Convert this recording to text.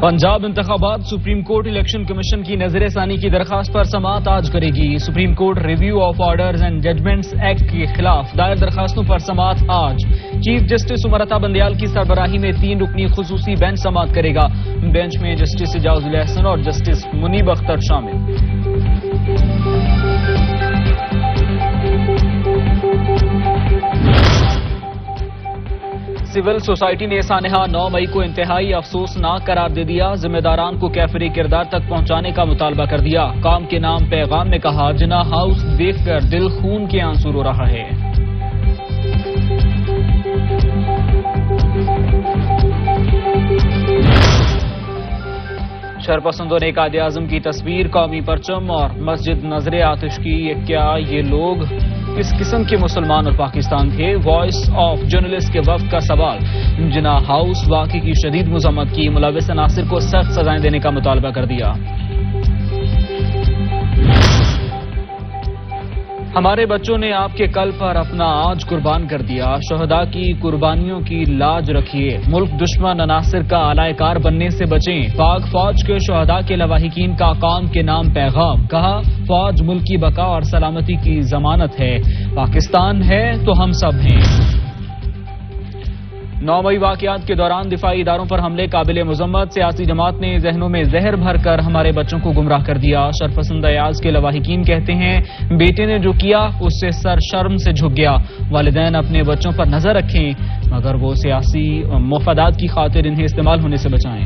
پنجاب انتخابات supreme court election commission کی نظر ثانی کی درخواست پر سماعت آج کرے گی۔ Supreme court review of orders and judgments act کے خلاف دائر درخواستوں پر سماعت آج۔ چیف جسٹس عمر عطا بندیال کی سربراہی میں 3 رکنی خصوصی بینچ سماعت کرے گا۔ بینچ میں جسٹس اعجاز الاحسن اور جسٹس منیب اختر شامل۔ سول سوسائٹی نے سانحہ 9 مئی کو انتہائی افسوسناک قرار دے دیا۔ ذمہ داران کو کیفری کردار تک پہنچانے کا مطالبہ کر دیا۔ کام کے نام پیغام میں کہا، جناح ہاؤس دیکھ کر دل خون کے آنسو رو رہا ہے۔ شرپسندوں نے قائد اعظم کی تصویر، قومی پرچم اور مسجد نظر آتش کی۔ کیا یہ لوگ کس قسم کے مسلمان اور پاکستان تھے؟ وائس آف جرنلسٹ کے وفد کا سوال۔ جناح ہاؤس واقعے کی شدید مذمت کی، ملوث عناصر کو سخت سزائیں دینے کا مطالبہ کر دیا۔ ہمارے بچوں نے آپ کے کل پر اپنا آج قربان کر دیا۔ شہداء کی قربانیوں کی لاج رکھیے، ملک دشمن عناصر کا اعلی کار بننے سے بچیں۔ پاک فوج کے شہداء کے لواحقین کا کام کے نام پیغام، کہا فوج ملک کی بقا اور سلامتی کی ضمانت ہے، پاکستان ہے تو ہم سب ہیں۔ 9 مئی واقعات کے دوران دفاعی اداروں پر حملے قابل مذمت، سیاسی جماعت نے ذہنوں میں زہر بھر کر ہمارے بچوں کو گمراہ کر دیا۔ شرپسند ایاز کے لواحقین کہتے ہیں، بیٹے نے جو کیا اس سے سر شرم سے جھک گیا۔ والدین اپنے بچوں پر نظر رکھیں، مگر وہ سیاسی مفادات کی خاطر انہیں استعمال ہونے سے بچائیں۔